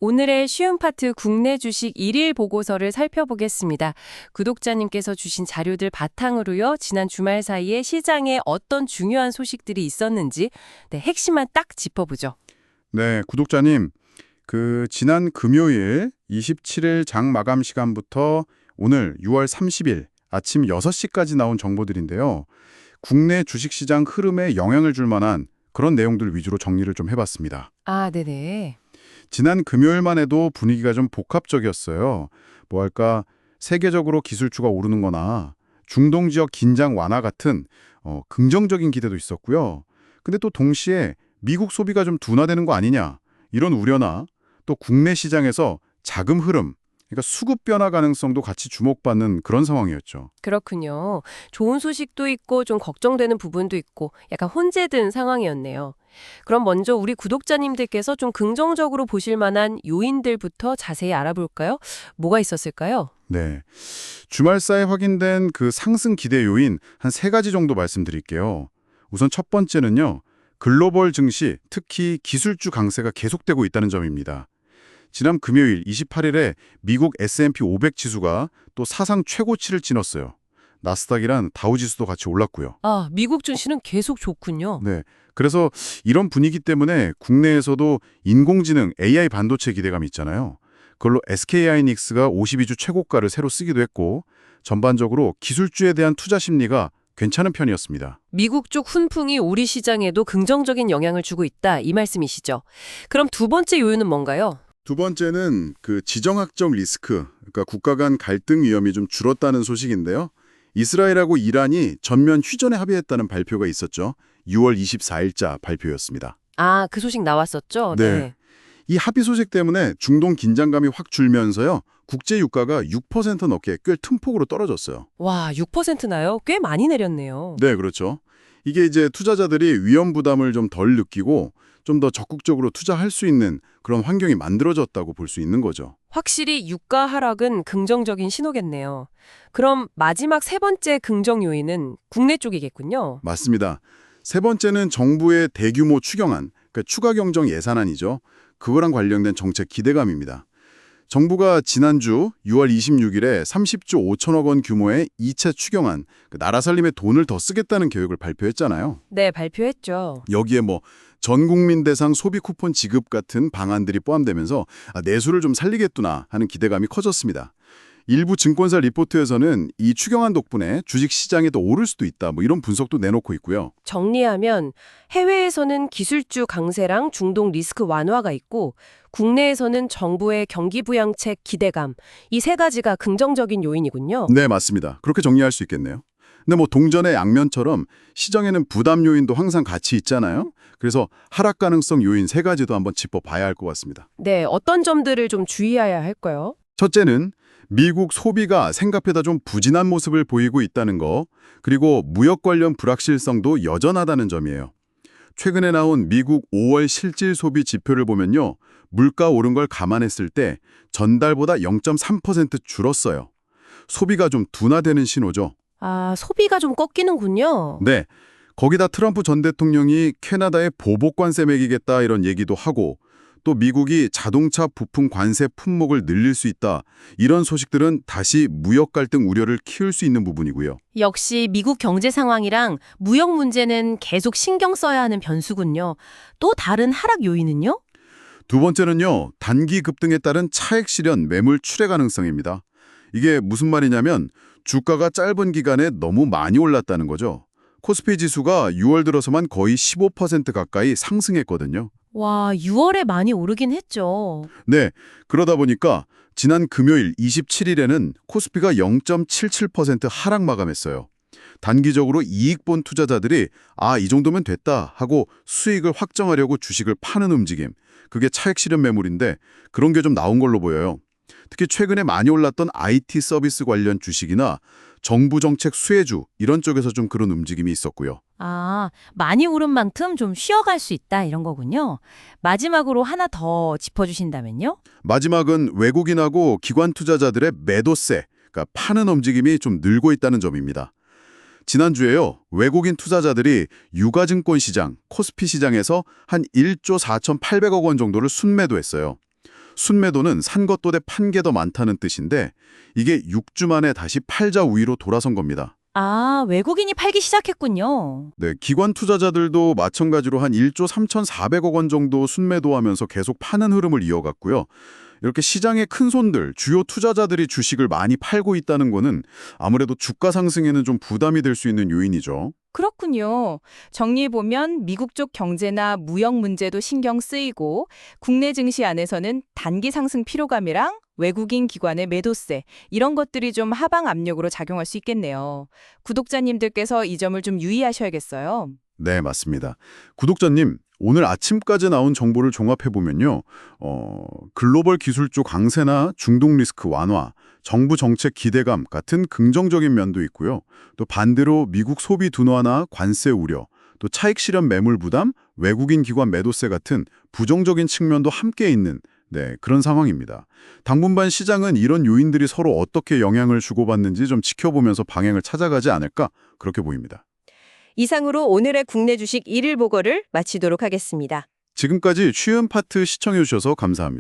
오늘의 쉬운 파트 국내 주식 일일 보고서를 살펴보겠습니다. 구독자님께서 주신 자료들 바탕으로요. 지난 주말 사이에 시장에 어떤 중요한 소식들이 있었는지 핵심만 딱 짚어보죠. 네, 구독자님. 지난 금요일 27일 장 마감 시간부터 오늘 6월 30일 아침 6시까지 나온 정보들인데요. 국내 주식시장 흐름에 영향을 줄 만한 그런 내용들 위주로 정리를 좀 해봤습니다. 아, 네네. 지난 금요일만 해도 분위기가 좀 복합적이었어요. 뭐랄까, 세계적으로 기술주가 오르는 거나 중동 지역 긴장 완화 같은 긍정적인 기대도 있었고요. 근데 또 동시에 미국 소비가 좀 둔화되는 거 아니냐, 이런 우려나 또 국내 시장에서 자금 흐름, 그러니까 수급 변화 가능성도 같이 주목받는 그런 상황이었죠. 그렇군요. 좋은 소식도 있고 좀 걱정되는 부분도 있고 약간 혼재된 상황이었네요. 그럼 먼저 우리 구독자님들께서 좀 긍정적으로 보실 만한 요인들부터 자세히 알아볼까요? 뭐가 있었을까요? 네. 주말 사이 확인된 그 상승 기대 요인 한 3가지 정도 말씀드릴게요. 우선 첫 번째는요. 글로벌 증시, 특히 기술주 강세가 계속되고 있다는 점입니다. 지난 금요일 28일에 미국 S&P 500 지수가 또 사상 최고치를 찍었어요. 나스닥이랑 다우지수도 같이 올랐고요. 아, 미국 증시는 계속 좋군요. 네. 그래서 이런 분위기 때문에 국내에서도 인공지능 AI 반도체 기대감이 있잖아요. 그걸로 SK하이닉스가 52주 최고가를 새로 쓰기도 했고 전반적으로 기술주에 대한 투자 심리가 괜찮은 편이었습니다. 미국 쪽 훈풍이 우리 시장에도 긍정적인 영향을 주고 있다, 이 말씀이시죠. 그럼 두 번째 요인은 뭔가요? 두 번째는 지정학적 리스크, 그러니까 국가 간 갈등 위험이 좀 줄었다는 소식인데요. 이스라엘하고 이란이 전면 휴전에 합의했다는 발표가 있었죠. 6월 24일자 발표였습니다. 아, 그 소식 나왔었죠? 네. 이 합의 소식 때문에 중동 긴장감이 확 줄면서요. 국제 유가가 6% 넘게 꽤 틈폭으로 떨어졌어요. 와, 6%나요? 꽤 많이 내렸네요. 네, 그렇죠. 이게 이제 투자자들이 위험 부담을 좀 덜 느끼고 좀 더 적극적으로 투자할 수 있는 그런 환경이 만들어졌다고 볼 수 있는 거죠. 확실히 유가 하락은 긍정적인 신호겠네요. 그럼 마지막 세 번째 긍정 요인은 국내 쪽이겠군요. 맞습니다. 세 번째는 정부의 대규모 추경안, 그러니까 추가 경정 예산안이죠. 그거랑 관련된 정책 기대감입니다. 정부가 지난주 6월 26일에 30조 5천억 원 규모의 2차 추경안, 나라 살림에 돈을 더 쓰겠다는 계획을 발표했잖아요. 네, 발표했죠. 여기에 전 국민 대상 소비 쿠폰 지급 같은 방안들이 포함되면서 내수를 좀 살리겠구나 하는 기대감이 커졌습니다. 일부 증권사 리포트에서는 이 추경안 덕분에 주식시장이 더 오를 수도 있다, 이런 분석도 내놓고 있고요. 정리하면 해외에서는 기술주 강세랑 중동 리스크 완화가 있고 국내에서는 정부의 경기 부양책 기대감, 이 세 가지가 긍정적인 요인이군요. 네, 맞습니다. 그렇게 정리할 수 있겠네요. 근데 동전의 양면처럼 시장에는 부담 요인도 항상 같이 있잖아요. 그래서 하락 가능성 요인 3가지도 한번 짚어봐야 할 것 같습니다. 네, 어떤 점들을 좀 주의해야 할까요? 첫째는 미국 소비가 생각보다 좀 부진한 모습을 보이고 있다는 거, 그리고 무역 관련 불확실성도 여전하다는 점이에요. 최근에 나온 미국 5월 실질 소비 지표를 보면요. 물가 오른 걸 감안했을 때 전달보다 0.3% 줄었어요. 소비가 좀 둔화되는 신호죠. 아, 소비가 좀 꺾이는군요. 네. 거기다 트럼프 전 대통령이 캐나다에 보복 관세 매기겠다 이런 얘기도 하고 또 미국이 자동차 부품 관세 품목을 늘릴 수 있다. 이런 소식들은 다시 무역 갈등 우려를 키울 수 있는 부분이고요. 역시 미국 경제 상황이랑 무역 문제는 계속 신경 써야 하는 변수군요. 또 다른 하락 요인은요? 두 번째는요. 단기 급등에 따른 차익 실현 매물 출회 가능성입니다. 이게 무슨 말이냐면 주가가 짧은 기간에 너무 많이 올랐다는 거죠. 코스피 지수가 6월 들어서만 거의 15% 가까이 상승했거든요. 와, 6월에 많이 오르긴 했죠. 네, 그러다 보니까 지난 금요일 27일에는 코스피가 0.77% 하락 마감했어요. 단기적으로 이익 본 투자자들이 이 정도면 됐다 하고 수익을 확정하려고 주식을 파는 움직임, 그게 차익 실현 매물인데 그런 게 좀 나온 걸로 보여요. 특히 최근에 많이 올랐던 IT 서비스 관련 주식이나 정부 정책 수혜주 이런 쪽에서 좀 그런 움직임이 있었고요. 아, 많이 오른 만큼 좀 쉬어갈 수 있다 이런 거군요. 마지막으로 하나 더 짚어주신다면요? 마지막은 외국인하고 기관 투자자들의 매도세, 그러니까 파는 움직임이 좀 늘고 있다는 점입니다. 지난주에요. 외국인 투자자들이 유가증권 시장, 코스피 시장에서 한 1조 4,800억 원 정도를 순매도했어요. 순매도는 산 것도 대 판 게 더 많다는 뜻인데 이게 6주 만에 다시 팔자 우위로 돌아선 겁니다. 아, 외국인이 팔기 시작했군요. 네, 기관 투자자들도 마찬가지로 한 1조 3,400억 원 정도 순매도하면서 계속 파는 흐름을 이어갔고요. 이렇게 시장의 큰 손들, 주요 투자자들이 주식을 많이 팔고 있다는 거는 아무래도 주가 상승에는 좀 부담이 될 수 있는 요인이죠. 그렇군요. 정리해보면 미국 쪽 경제나 무역 문제도 신경 쓰이고 국내 증시 안에서는 단기 상승 피로감이랑 외국인 기관의 매도세 이런 것들이 좀 하방 압력으로 작용할 수 있겠네요. 구독자님들께서 이 점을 좀 유의하셔야겠어요. 네, 맞습니다. 구독자님, 오늘 아침까지 나온 정보를 종합해보면요. 글로벌 기술 쪽 강세나 중동 리스크 완화, 정부 정책 기대감 같은 긍정적인 면도 있고요. 또 반대로 미국 소비 둔화나 관세 우려, 또 차익 실현 매물 부담, 외국인 기관 매도세 같은 부정적인 측면도 함께 있는 그런 상황입니다. 당분간 시장은 이런 요인들이 서로 어떻게 영향을 주고받는지 좀 지켜보면서 방향을 찾아가지 않을까 그렇게 보입니다. 이상으로 오늘의 국내 주식 1일 보고를 마치도록 하겠습니다. 지금까지 쉬운 파트 시청해 주셔서 감사합니다.